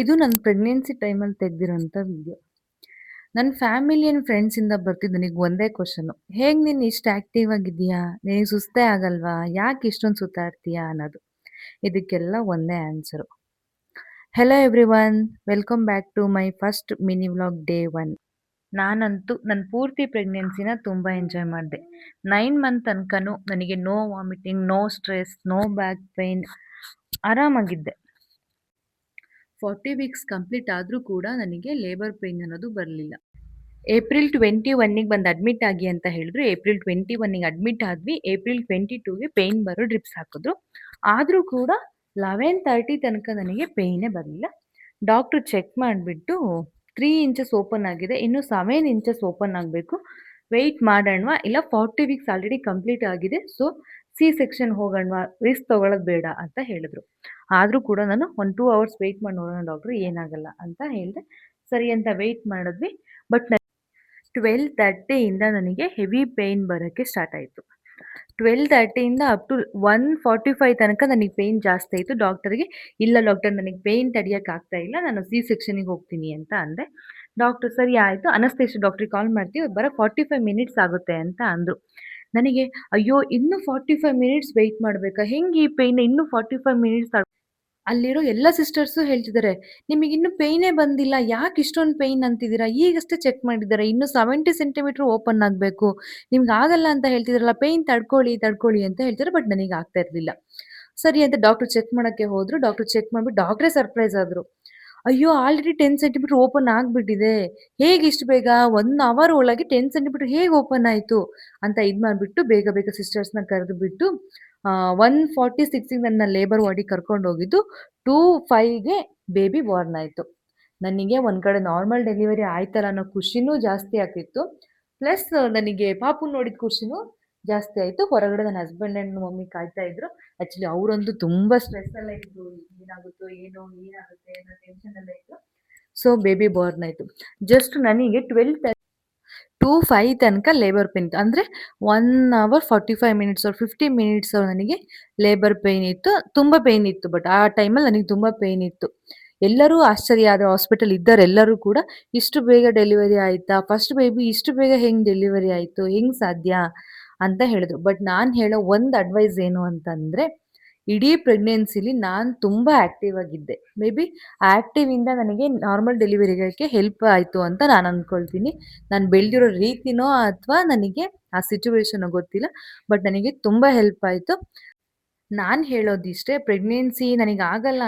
ಇದು ನನ್ನ ಪ್ರೆಗ್ನೆನ್ಸಿ ಟೈಮಲ್ಲಿ ತೆಗ್ದಿರೋಂಥ ವಿಡಿಯೋ. ನನ್ನ ಫ್ಯಾಮಿಲಿ ಆ್ಯಂಡ್ ಫ್ರೆಂಡ್ಸಿಂದ ಬರ್ತಿದ್ದು ನನಗೆ ಒಂದೇ ಕ್ವೆಶ್ಚನು. "ಹೇಗೆ ನೀನು ಇಷ್ಟು ಆಕ್ಟಿವ್ ಆಗಿದ್ದೀಯಾ? ನಿನಗೆ ಸುಸ್ತೇ ಆಗಲ್ವಾ? ಯಾಕೆ ಇಷ್ಟೊಂದು ಸುತ್ತಾಡ್ತೀಯಾ?" ಅನ್ನೋದು. ಇದಕ್ಕೆಲ್ಲ ಒಂದೇ answer. Hello everyone, welcome back to my first mini vlog day 1. ನಾನಂತೂ ನನ್ನ ಪೂರ್ತಿ ಪ್ರೆಗ್ನೆನ್ಸಿನ ತುಂಬ ಎಂಜಾಯ್ ಮಾಡಿದೆ. 9 ಮಂತ್ ತನಕನೂ ನನಗೆ no vomiting, no stress, no back pain, ಆರಾಮಾಗಿದ್ದೆ. 40 ವೀಕ್ಸ್ ಕಂಪ್ಲೀಟ್ ಆದರೂ ಕೂಡ ನನಗೆ ಲೇಬರ್ ಪೇಯ್ನ್ ಅನ್ನೋದು ಬರಲಿಲ್ಲ. ಏಪ್ರಿಲ್ 21ಗೆ ಬಂದು ಅಡ್ಮಿಟ್ ಆಗಿ ಅಂತ ಹೇಳಿದ್ರು. ಏಪ್ರಿಲ್ 21ಗೆ ಅಡ್ಮಿಟ್ ಆದ್ವಿ. ಏಪ್ರಿಲ್ 22ಗೆ ಪೇಯ್ನ್ ಬರೋ ಡ್ರಿಪ್ಸ್ ಹಾಕಿದ್ರು. ಆದರೂ ಕೂಡ 11:30 ತನಕ ನನಗೆ ಪೇಯ್ನೇ ಬರಲಿಲ್ಲ. ಡಾಕ್ಟ್ರು ಚೆಕ್ ಮಾಡಿಬಿಟ್ಟು 3 ಇಂಚಸ್ ಓಪನ್ ಆಗಿದೆ, ಇನ್ನು 7 ಇಂಚಸ್ ಓಪನ್ ಆಗಬೇಕು, ವೆಯ್ಟ್ ಮಾಡೋಣವಾ ಇಲ್ಲ 40 ವೀಕ್ಸ್ ಆಲ್ರೆಡಿ ಕಂಪ್ಲೀಟ್ ಆಗಿದೆ, ಸೊ ಸಿ ಸೆಕ್ಷನ್ ಹೋಗೋಣವಾ, ರಿಸ್ಕ್ ತೊಗೊಳ್ಳೋದು ಬೇಡ ಅಂತ ಹೇಳಿದ್ರು. ಆದರೂ ಕೂಡ ನಾನು ಒಂದು 2 ಅವರ್ಸ್ ವೆಯ್ಟ್ ಮಾಡಿ ನೋಡೋಣ ಡಾಕ್ಟ್ರು, ಏನಾಗಲ್ಲ ಅಂತ ಹೇಳಿದೆ. ಸರಿ ಅಂತ ವೆಯ್ಟ್ ಮಾಡಿದ್ವಿ. ಬಟ್ 12:30ಇಂದ ನನಗೆ ಹೆವಿ ಪೇಯ್ನ್ ಬರೋಕ್ಕೆ ಸ್ಟಾರ್ಟ್ ಆಯಿತು. 12:30ಇಂದ ಅಪ್ ಟು 1:45 ತನಕ ನನಗೆ ಪೇಯ್ನ್ ಜಾಸ್ತಿ ಆಯಿತು. ಡಾಕ್ಟರ್ಗೆ, "ಇಲ್ಲ ಡಾಕ್ಟರ್, ನನಗೆ ಪೇಯ್ನ್ ತಡೆಯೋಕ್ಕಾಗ್ತಾ ಇಲ್ಲ, ನಾನು ಸಿ ಸೆಕ್ಷನಿಗೆ ಹೋಗ್ತೀನಿ" ಅಂತ ಅಂದೆ. ಡಾಕ್ಟ್ರು, "ಸರಿ ಆಯಿತು, ಅನಸ್ತೇಷಿಯಾ ಡಾಕ್ಟ್ರಿಗೆ ಕಾಲ್ ಮಾಡ್ತೀವಿ, ಬರೋಕ್ಕೆ 45 ಮಿನಿಟ್ಸ್ ಆಗುತ್ತೆ" ಅಂತ ಅಂದರು. ನನಗೆ ಅಯ್ಯೋ, ಇನ್ನೂ 45 ಮಿನಿಟ್ಸ್ ವೆಯ್ಟ್ ಮಾಡಬೇಕಾ? ಹೆಂಗೆ ಈ ಪೇಯ್ನ್ ಇನ್ನೂ 45 ಮಿನಿಟ್ಸ್ ಅಲ್ಲಿರೋ ಎಲ್ಲ ಸಿಸ್ಟರ್ಸು ಹೇಳ್ತಿದ್ದಾರೆ, "ನಿಮಗಿನ್ನೂ ಪೇಯ್ನೇ ಬಂದಿಲ್ಲ, ಯಾಕೆ ಇಷ್ಟೊಂದು ಪೇಯ್ನ್ ಅಂತಿದ್ದೀರಾ? ಈಗಷ್ಟೇ ಚೆಕ್ ಮಾಡಿದ್ದಾರೆ, ಇನ್ನೂ 70 ಸೆಂಟಿಮೀಟರ್ ಓಪನ್ ಆಗಬೇಕು. ನಿಮ್ಗೆ ಆಗಲ್ಲ ಅಂತ ಹೇಳ್ತಿದ್ರಲ್ಲ, ಪೇಯ್ನ್ ತಡ್ಕೊಳ್ಳಿ, ತಡ್ಕೊಳ್ಳಿ" ಅಂತ ಹೇಳ್ತಾರೆ. ಬಟ್ ನನಗೆ ಆಗ್ತಾ ಇರಲಿಲ್ಲ. ಸರಿ ಅಂತ ಡಾಕ್ಟ್ರು ಚೆಕ್ ಮಾಡೋಕ್ಕೆ ಹೋದ್ರು. ಡಾಕ್ಟ್ರು ಚೆಕ್ ಮಾಡಿಬಿಟ್ಟು ಡಾಕ್ಟ್ರೇ ಸರ್ಪ್ರೈಸ್ ಆದರು. "ಅಯ್ಯೋ, ಆಲ್ರೆಡಿ 10 ಸೆಂಟಿಮೀಟರ್ ಓಪನ್ ಆಗಿಬಿಟ್ಟಿದೆ. ಹೇಗೆ ಇಷ್ಟು ಬೇಗ? 1 ಅವರ್ ಒಳಗೆ 10 ಸೆಂಟಿಮೀಟರ್ ಹೇಗೆ ಓಪನ್ ಆಯಿತು?" ಅಂತ ಇದು ಮಾಡಿಬಿಟ್ಟು ಬೇಗ ಬೇಗ ಸಿಸ್ಟರ್ಸ್‌ನ ಕರೆದುಬಿಟ್ಟು 1:46ಗೆ ನನ್ನ ಲೇಬರ್ ವಾರ್ಡಿಗೆ ಕರ್ಕೊಂಡು ಹೋಗಿದ್ದು. 2:05ಗೆ ಬೇಬಿ ಬಾರ್ನ್ ಆಯಿತು. ನನಗೆ ಒಂದು ಕಡೆ ನಾರ್ಮಲ್ ಡೆಲಿವರಿ ಆಯ್ತಲ್ಲ ಅನ್ನೋ ಖುಷಿನೂ ಜಾಸ್ತಿ ಆಗ್ತಿತ್ತು. ಪ್ಲಸ್ ನನಗೆ ಪಾಪುನ ನೋಡಿದ ಖುಷಿನೂ ಜಾಸ್ತಿ ಆಯಿತು. ಹೊರಗಡೆ ನನ್ನ ಹಸ್ಬೆಂಡ್ ಆ್ಯಂಡ್ ಮಮ್ಮಿ ಕಾಯ್ತಾ ಇದ್ರು. ಆ್ಯಕ್ಚುಲಿ ಅವರಂತೂ ತುಂಬ ಸ್ಟ್ರೆಸ್ಸಲ್ಲೇ ಇದ್ರು. ಏನಾಗುತ್ತೋ ಏನೋ, ಏನಾಗುತ್ತೆ ಅನ್ನೋ ಟೆನ್ಷನಲ್ಲೇ ಇದ್ರು. ಸೊ ಬೇಬಿ ಬಾರ್ನ್ ಆಯಿತು. ಜಸ್ಟ್ ನನಗೆ 2:05 ತನಕ ಲೇಬರ್ ಪೇಯ್ನ್ ಇತ್ತು. ಅಂದರೆ 1 ಅವರ್ 45 ಮಿನಿಟ್ಸ್ ಆರ್ 50 ಮಿನಿಟ್ಸ್ ನನಗೆ ಲೇಬರ್ ಪೇಯ್ನ್ ಇತ್ತು. ತುಂಬ ಪೇಯ್ನ್ ಇತ್ತು. ಬಟ್ ಆ ಟೈಮಲ್ಲಿ ನನಗೆ ತುಂಬ ಪೇಯ್ನ್ ಇತ್ತು. ಎಲ್ಲರೂ ಆಶ್ಚರ್ಯ ಆದ್ರು, ಹಾಸ್ಪಿಟಲ್ ಇದ್ದವರೆಲ್ಲರೂ ಕೂಡ, "ಇಷ್ಟು ಬೇಗ ಡೆಲಿವರಿ ಆಯಿತಾ? ಫಸ್ಟ್ ಬೇಬಿ ಇಷ್ಟು ಬೇಗ ಹೆಂಗೆ ಡೆಲಿವರಿ ಆಯಿತು? ಹೆಂಗೆ ಸಾಧ್ಯ?" ಅಂತ ಹೇಳಿದ್ರು. ಬಟ್ ನಾನು ಹೇಳೋ ಒಂದು ಅಡ್ವೈಸ್ ಏನು ಅಂತಂದರೆ, ಇಡೀ ಪ್ರೆಗ್ನೆನ್ಸಿಲಿ ನಾನು ತುಂಬ ಆ್ಯಕ್ಟಿವ್ ಆಗಿದ್ದೆ. ಮೇ ಬಿ ಆ್ಯಕ್ಟಿವಿಂದ ನನಗೆ ನಾರ್ಮಲ್ ಡೆಲಿವರಿ ಆಗೋಕ್ಕೆ ಹೆಲ್ಪ್ ಆಯಿತು ಅಂತ ನಾನು ಅಂದ್ಕೊಳ್ತೀನಿ. ನಾನು ಬೆಳೆದಿರೋ ರೀತಿನೋ ಅಥವಾ ನನಗೆ ಆ ಸಿಚುವೇಶನೋ ಗೊತ್ತಿಲ್ಲ. ಬಟ್ ನನಗೆ ತುಂಬ ಹೆಲ್ಪ್ ಆಯಿತು. ನಾನು ಹೇಳೋದಿಷ್ಟೇ, ಪ್ರೆಗ್ನೆನ್ಸಿ ನನಗೆ ಆಗಲ್ಲ